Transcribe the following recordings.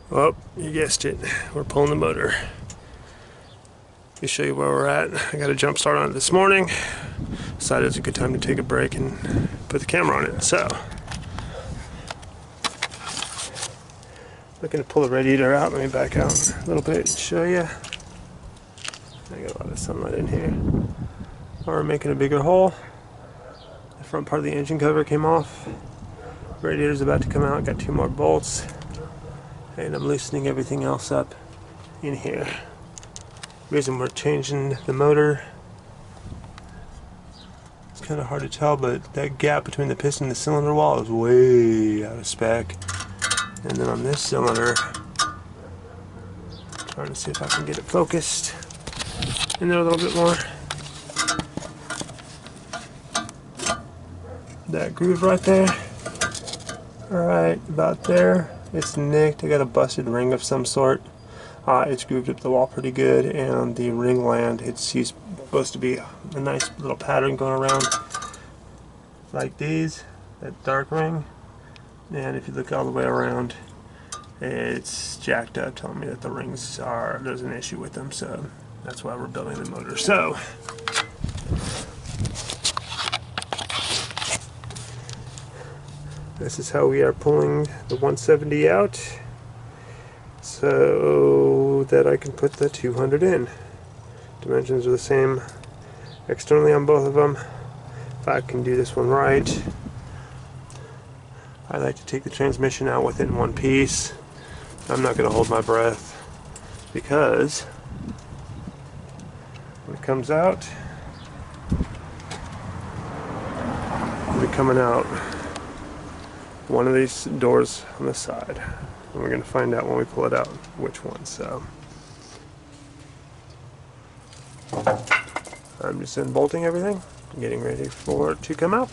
Well, you guessed it. We're pulling the motor. Let me show you where we're at. I got a jump start on it this morning. Decided it's a good time to take a break and put the camera on it. So, looking to pull the radiator out. Let me back out a little bit and show you. I got a lot of sunlight in here. We're making a bigger hole. The front part of the engine cover came off. Radiator's about to come out. Got 2 more bolts. And I'm loosening everything else up in here. Reason we're changing the motor, it's kind of hard to tell, but that gap between the piston and the cylinder wall is way out of spec. And then on this cylinder, trying to see if I can get it focused in there a little bit more. That groove right there, alright, about there. It's nicked. I got a busted ring of some sort. It's grooved up the wall pretty good, and the ring land, it's supposed to be a nice little pattern going around like these, that dark ring. And if you look all the way around, it's jacked up, telling me that the rings there's an issue with them, so that's why we're building the motor. So this is how we are pulling the 170 out so that I can put the 200 in. Dimensions are the same externally on both of them. If I can do this one right, I like to take the transmission out within one piece. I'm not going to hold my breath because when it comes out, it'll be coming out one of these doors on the side, and we're going to find out when we pull it out which one. So I'm just unbolting everything, getting ready for it to come out.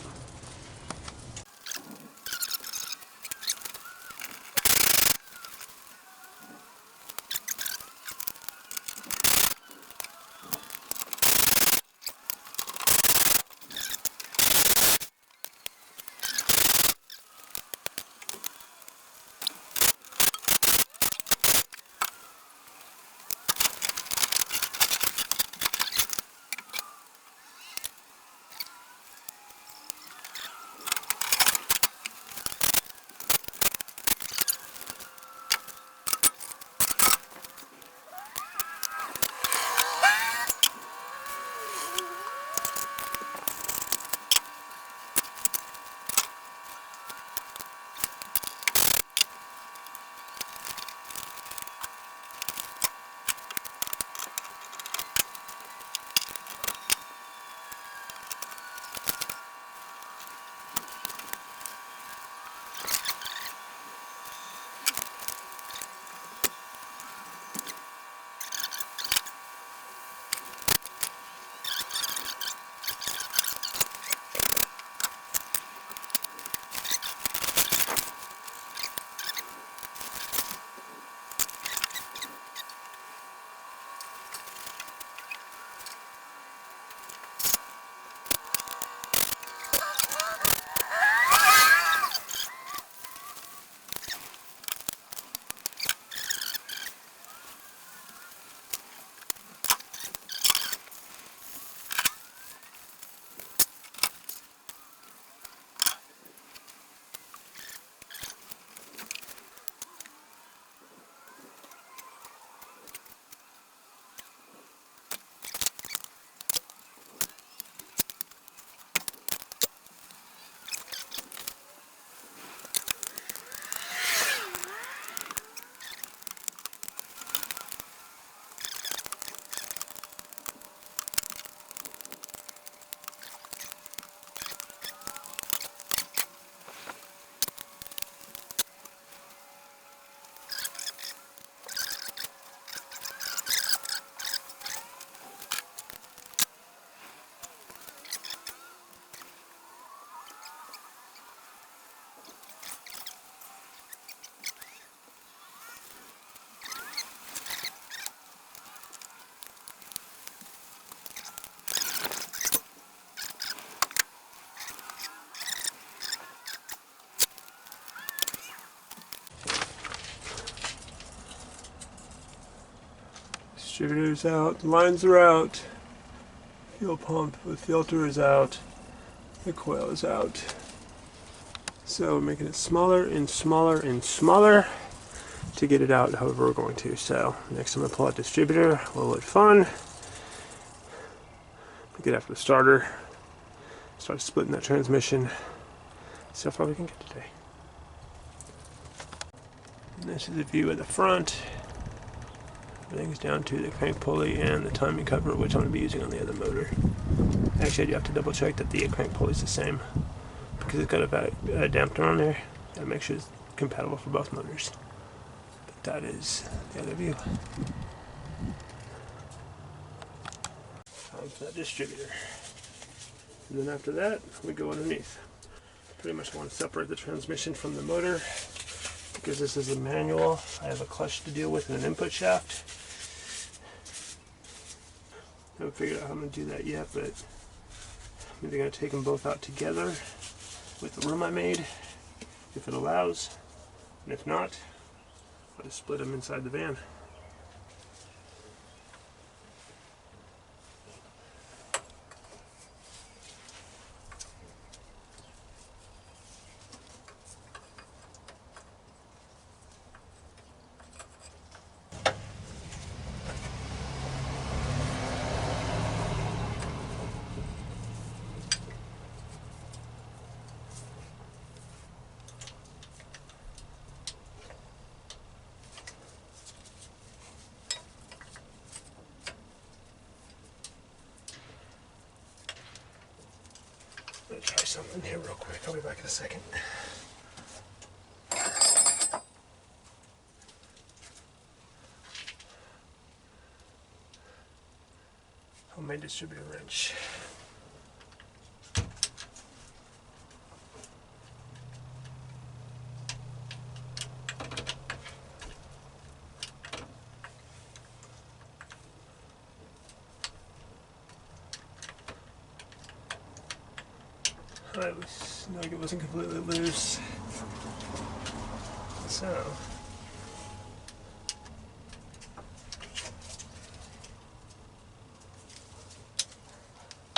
Distributor's out, lines are out, fuel pump with filter is out, the coil is out. So we're making it smaller and smaller and smaller to get it out however we're going to. So next time I pull out distributor, a little bit fun. Get after the starter, start splitting that transmission, see how far we can get today. And this is a view of the front. Everything's down to the crank pulley and the timing cover, which I'm going to be using on the other motor. Actually, I do have to double check that the crank pulley is the same because it's got a dampener on there. Gotta make sure it's compatible for both motors. But that is the other view. Time for that distributor. And then after that, we go underneath. Pretty much want to separate the transmission from the motor because this is a manual. I have a clutch to deal with and an input shaft. I haven't figured out how I'm going to do that yet, but I'm either going to take them both out together with the room I made, if it allows, and if not, I'll just split them inside the van. I'm going to try something here real quick. I'll be back in a second. Homemade distributor wrench. Like it wasn't completely loose. So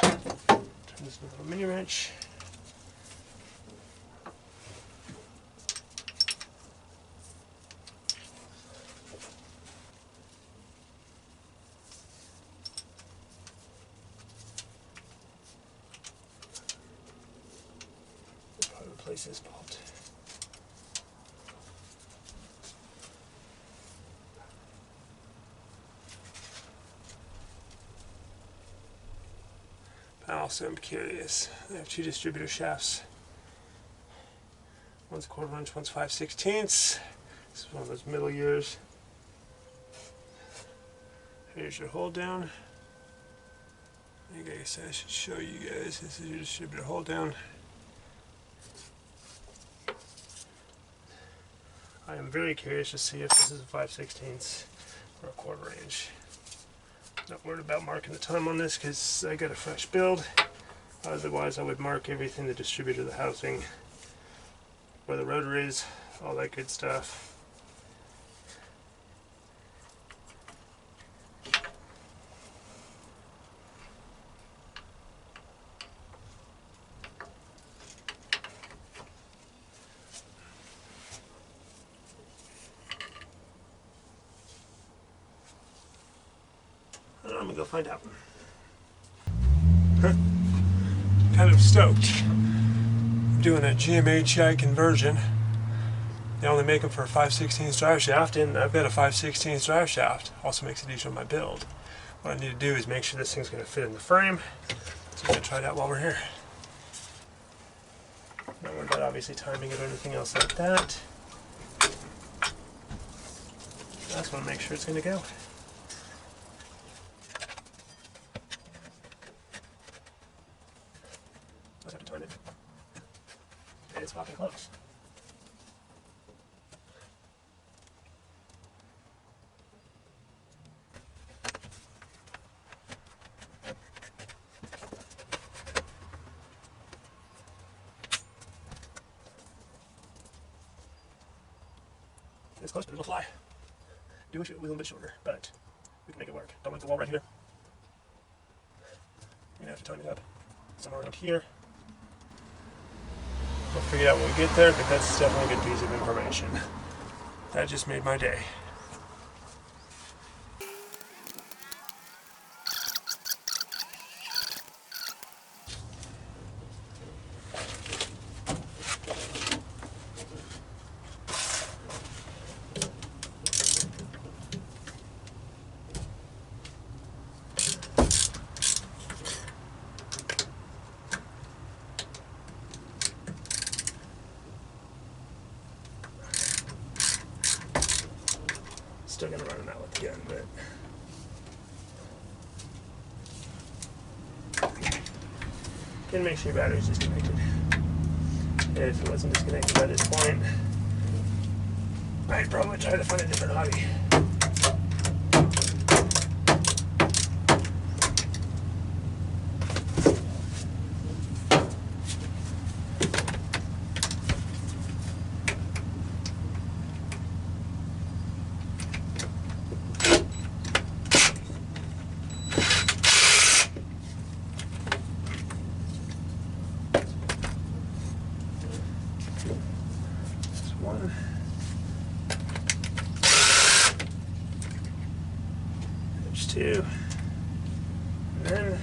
turn this into a little mini wrench. Replace this bolt. I also am curious. I have two distributor shafts. One's a 1/4 inch, one's 5/16. This is one of those middle years. Here's your hold down. I guess I should show you guys. This is your distributor hold down. I am very curious to see if this is a 5/16 or a 1/4 inch. Not worried about marking the time on this because I got a fresh build. Otherwise I would mark everything, the distributor, the housing, where the rotor is, all that good stuff. I'm gonna go find out. Kind of stoked. I'm doing a GMHI conversion. They only make them for a 5/16 drive shaft, and I've got a 5/16 drive shaft. Also makes it easier on my build. What I need to do is make sure this thing's going to fit in the frame. So I'm going to try it out while we're here. Not worried about obviously timing it or anything else like that. I just want to make sure it's going to go. I have to time it. It's popping close. It's close, but it'll fly. Do wish it was a little bit shorter, but We can make it work. Don't want the wall right here. You're gonna have to tighten it up somewhere around here. We'll figure it out when we get there, but that's definitely a good piece of information. That just made my day. Still gonna run them out with the gun, but gonna make sure your battery's disconnected. If it wasn't disconnected by this point, I'd probably try to find a different hobby. One. There's two. And then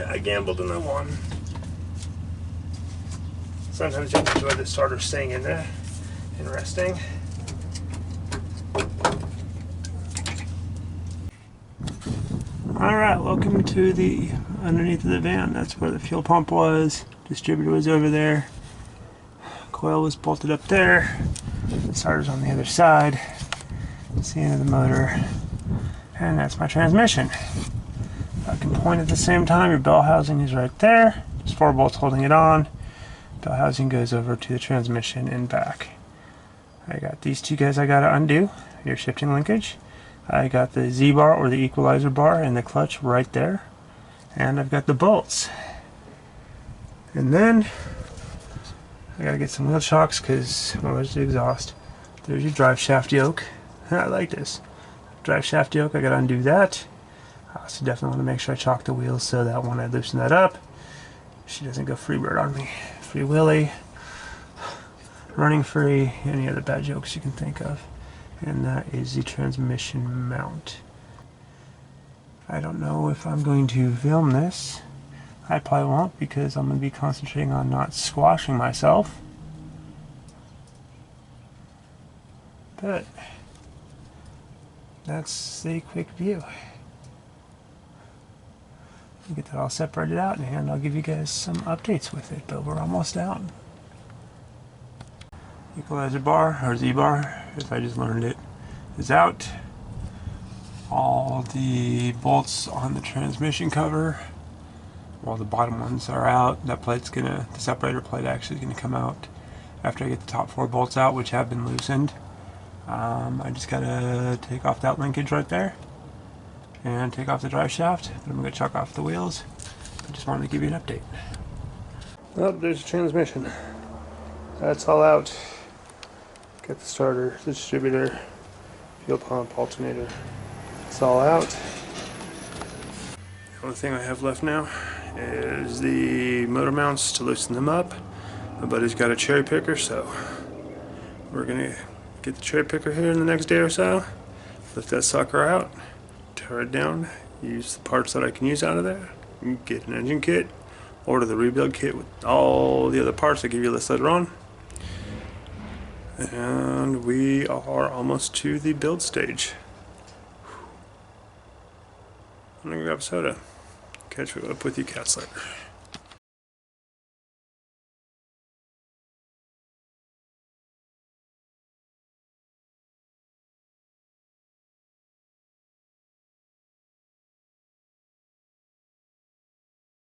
I gambled on that one. Sometimes you have to enjoy the starter staying in there and resting. Alright, welcome to the underneath of the van. That's where the fuel pump was. Distributor was over there. Coil was bolted up there. The starter's on the other side. That's the end of the motor. And that's my transmission. I can point at the same time. Your bell housing is right there. There's 4 bolts holding it on. Bell housing goes over to the transmission and back. I got these two guys I gotta undo. Your shifting linkage. I got the Z bar or the equalizer bar and the clutch right there, and I've got the bolts. And then I gotta get some wheel chocks because well, there's the exhaust. There's your drive shaft yoke. I like this drive shaft yoke. I gotta undo that. So definitely want to make sure I chock the wheels so that when I loosen that up, she doesn't go freebird on me. Free Willy, running free, any other bad jokes you can think of. And that is the transmission mount. I don't know if I'm going to film this. I probably won't because I'm going to be concentrating on not squashing myself. But that's the quick view. We'll get that all separated out and I'll give you guys some updates with it, but we're almost out. Equalizer bar, or Z bar, as I just learned it, is out. All the bolts on the transmission cover, well, the bottom ones are out. That plate's the separator plate actually is gonna come out after I get the top 4 bolts out, which have been loosened. I just gotta take off that linkage right there and take off the drive shaft. Then I'm gonna chuck off the wheels. I just wanted to give you an update. Oh, there's the transmission. That's all out. Got the starter, the distributor, fuel pump, alternator. It's all out. The only thing I have left now is the motor mounts to loosen them up. My buddy's got a cherry picker, so we're gonna get the cherry picker here in the next day or so. Lift that sucker out, tear it down, use the parts that I can use out of there, get an engine kit, order the rebuild kit with all the other parts. I'll give you a list later on. And we are almost to the build stage. I'm gonna grab a soda. Catch up with you cats later.